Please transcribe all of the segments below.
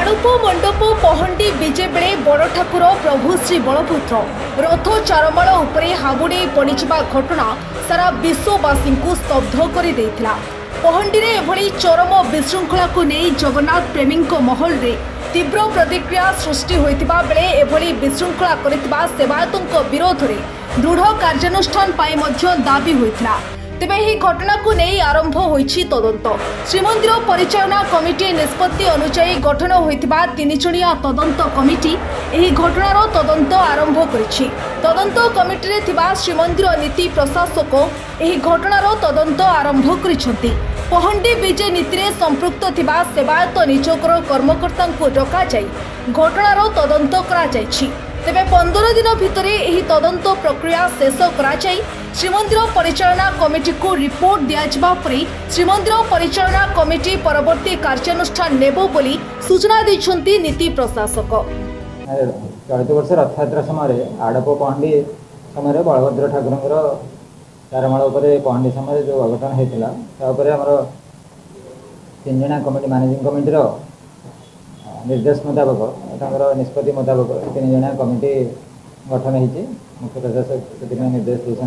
आड़प मंडप पहंडी विजे बेले बड़ ठाकुर प्रभु श्री बलभद्र रथ चारमाल उपरे हाबुड़े पड़िजिबा घटना सारा विश्ववासी को स्तब्ध कर देथिला। पहंडी रे एभली चरम विशृंखला को नहीं जगन्नाथ प्रेमी महल रे तीव्र प्रतिक्रिया सृष्टि होइतिबा बेले एभली विशृंखला करितिबा सेवायतों विरोध में दृढ़ कार्यानुष्ठान पाई मध्य दाबी होइतिला। तेबे ही घटना को नहीं आरंभ होइछि तदंत। श्रीमंदिर परिचालना कमिटी निष्पत्ति अनुसार गठन होइतिबा 3 जणिया तदंत कमिटी एही घटनार तदंत आरंभ करिछि। तदंत कमिटी रे थिबा श्रीमंदिर नीति प्रशासक एही घटनार तदंत आरंभ करिसंती। पहंडी विजे नीति रे संपृक्त थिबा सेवायत निचोकर कर्मकर्ता को डका जाई घटनार तदंत करा जायछि। तेबे 15 दिन भितर एही तदंत प्रक्रिया शेष करा जाई श्रीमंदिर परिचालना कमिटी को रिपोर्ट दियाजिबा परे श्रीमंदिर परिचालना कमिटी परवर्ती कार्यानुष्ठान नेबो बोली सूचना दैछंती नीति प्रशासक। चलित वर्ष रथयात्रा समय आड़प पहंडी समय बलभद्र ठाकुर चारमाल पहंडी समय जो अघटन होता आमर 3 जणिया कमिटी मैनेजिंग कमिटी निर्देश मुताबक निष्पत्ति मुताबक 3 जणिया कमिटी गठन होती। मुख्य प्रशासक से निर्देश देते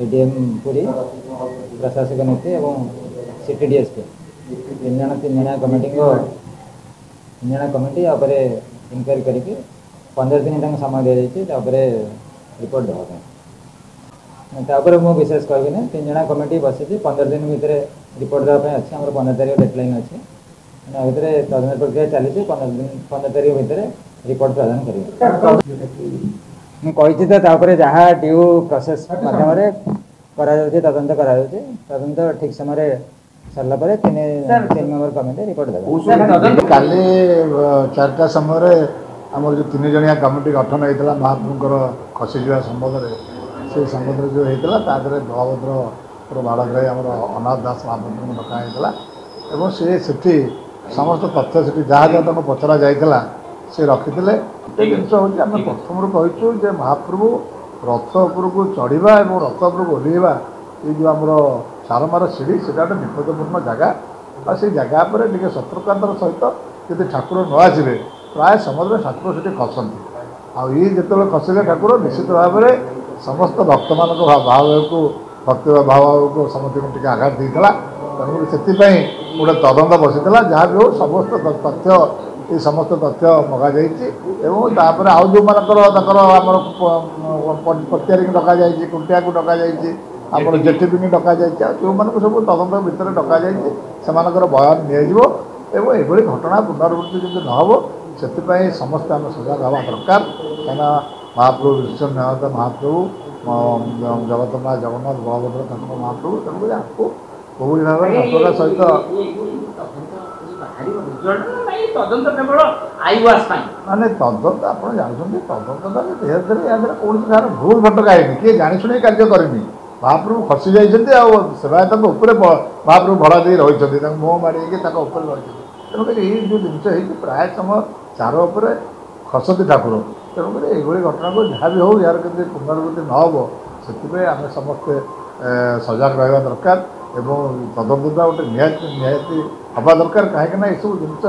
एडीएम पुरी प्रशासक नीति और सिटी डीएसपी 3 जणिया कमिटी इनक्वारी करके 15 दिन समय दी जाए रिपोर्ट देवाई मुझे विशेष कहबी 3 जणिया कमिटी बसी 15 दिन भितर रिपोर्ट देवाई अच्छे आम 15 तारीख डेडलाइन अच्छी भितर तदंत प्रक्रिया चली 15 तारीख भितर रिपोर्ट प्रदान करेंगे। मुझे तो जहाँ ड्यू प्रोसेस माध्यम तदंत तदंत ठीक समय सरला 3 मेंबर कमिटी रिपोर्ट देगा। काली 4टा समय आम जो 3 जणिया कमिटी गठन होता महाप्रभुंर खसीजा संबंध में से संबंध जो होता बलभद्र बाड़ग्राही आम अनाथ दास महाप्रभु डका से समस्त तथ्य से जहाँ जहाँ पचरा जाता से रखी जिनस हूँ आम प्रथम कहूँ जे महाप्रभु रथ उपरक चढ़ा और रथ उपरक ओह्लैवा ये जो आमर चारमार सीढ़ी से गोटे विपदपूर्ण जगह और से जगह पर टे सतर्कतार सहित यदि ठाकुर न आसवे प्राय समग्र ठाकुर से खसती आई जो खसिले ठाकुर निश्चित भाव में समस्त भक्त मान भाव को भक्ति भाव को समस्त आघात देता तेणुक से गोटे तदंत बसीला जहाँ भी हो समस्त तथ्य ये समस्त तथ्य मगाई तापर आउ जो मानकर आमर पटियारी डका जाए कुंटिया को डका जाए आम जेटीपी डका जाए जो मान सब तदंत भितर डका जाए से बयान निजी एभली घटना पुनरावृत्ति जब नहब से समस्त आम सजग हवा दरकार कहीं महाप्रभु विश्वनाथ महाप्रभु जगतनाथ जगन्नाथ बलभद्र ठाकुर महाप्रभु तेणुक आपको कोई भाव सफलता सहित माने तदंत आप जानते तदंत धीरे धीरे यहाँ कौन कहार भूल भटकाएनि किए जाशुणी कार्य करनी महाप्रभु खसी जाइए सेवायत महाप्रभु भड़ा दे रही मुह मारे रही तेणुक ये जो जिनस प्राय समय चार उपर खसती ठाकुर तेणुक ये घटना को जहाँ भी हो यार केमती पुनरावृत्ति नहब से आम समस्ते सजग रहा दरकार एवं तदंतता गोटे निहाती हवा दरकार कहीं ये सब जिनस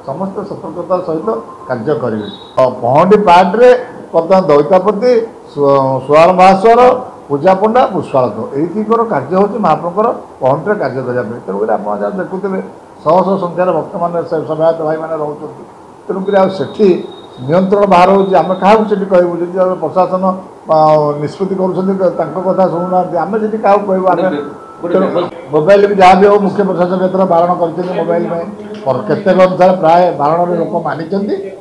समस्त सतर्कता सहित कार्य करेंगे। पहंडी पार्टे बर्तमान दैतापति सुआल महास्वर पूजा पंडा पुष्पालक यहीकर कार्य हूँ महाप्रभुर पहंडी कार्य करने तेणुक आप जहाँ देखुए शह शह संख्यार भक्त मैंने सेवायत भाई मैंने रोच तेणुक से नियंत्रण बाहर होम क्या कहूँ जी प्रशासन निष्पत्ति कथा शुणुना आम जी क्या कहूँ मोबाइल भी जहाँ भी हो मुख्य प्रशासन बारण कर मोबाइल में केतेक अनुसार प्राय बारण लोक मानी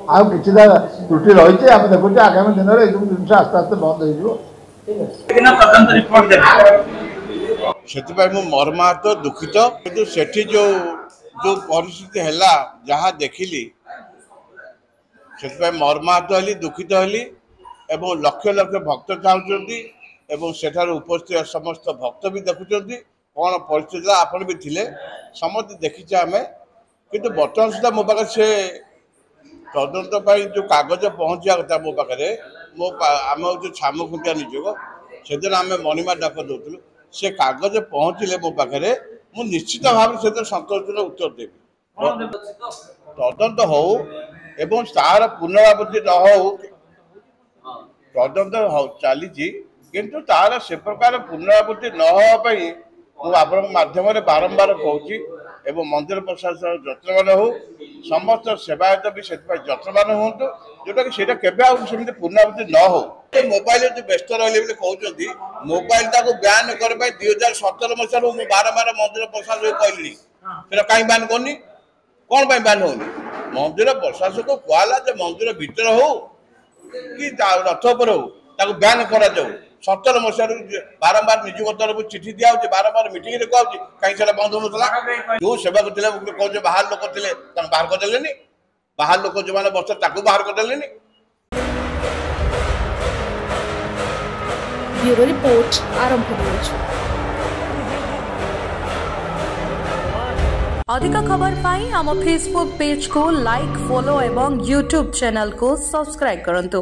आउ कि त्रुटि रही आम देखुचे आगामी दिन में ये जिन आस्ते आस्ते बंद हो मर्माहत दुखित कि सेठी जो जो परिस्थिति है जहाँ देखिली से मर्माहत हली दुखित हली एवं लक्ष लक्ष भक्त चाहते सेठार उपस्थित समस्त भक्त भी देखुं कौन परिस्थिति आपन भी थिले समस्त देखीचे आम कि बर्तमान सुधा मो पाखे से तदंत जो कागज पहुँचा कथा मो पाखे आम हूँ छाम खुंटिया निजोग से दिन आम मणिमा डाक दौलू से कागज पहुँचले मो पाखे मुझे निश्चित भाव से संतोष उत्तर देवी। তদন্ত হও এবং তার পুনরাবৃত্তি ন হও তদন্ত চালিছি কিন্তু তার সে প্রকার পুনরাবৃত্তি ন হওয়া ପାଇଁ ମୁଁ ଆପଣଙ୍କ ମାଧ୍ୟମରେ ବାରମ୍ବାର କହୁଛି ଏବଂ ମନ୍ଦିର ପ୍ରଶାସନ ଯତ୍ନବାନ ହଉ ସମସ୍ତ ସେବାୟତ ବି ସେଥିପାଇଁ ଯତ୍ନବାନ ହୁଅନ୍ତୁ ଯୋଉଟାକି ସେଇଟା କେବେ ଆଉ ସେମିତି ପୁନରାବୃତ୍ତି ନ ହଉ। ମୋବାଇଲରେ ଯୋଉ ବ୍ୟସ୍ତ ରହିଲେ ବୋଲି କହୁଛନ୍ତି ମୋବାଇଲଟାକୁ ବ୍ୟାନ୍ କରିବା ପାଇଁ 2017 ମସିହାରୁ ମୁଁ ବାରମ୍ବାର ମନ୍ଦିର ପ୍ରଶାସନକୁ କହିଲିଣି ସେଟା କାହିଁ ବ୍ୟାନ୍ କରୁନି କ'ଣ ପାଇଁ ବ୍ୟାନ୍ ହଉନି? ମନ୍ଦିର ପ୍ରଶାସନକୁ କୁହାହେଲା ଯେ ମନ୍ଦିର ଭିତରେ ହଉ କି ରଥ ଉପରେ ହଉ ତାକୁ ବ୍ୟାନ୍ କରାଯାଉ। 17 ମସିହାରୁ ବାରମ୍ବାର ନିଯୁକ୍ତ ତରଫରୁ ଚିଠି ଦିଆହଉଛି ବାରମ୍ବାର ମିଟିଂରେ କୁହାଉଛି କାହିଁ ସେଟା ବନ୍ଦ ହଉନଥିଲା? ଯୋଉ ସେବାକୁ ଥିଲେ କହୁଛେ ବାହାର ଲୋକ ଥିଲେ ତାଙ୍କୁ ବାହାର କରିଦେଲେନି ବାହାର ଲୋକ ଯୋଉମାନେ ବସିଥିଲେ ତାକୁ ବାହାର କରିଦେଲେନି। ब्यूरो रिपोर्ट आरंभ न्यूज। अधिक खबर पाई आम फेसबुक पेज को लाइक फॉलो एवं यूट्यूब चैनल को सब्सक्राइब करंतु।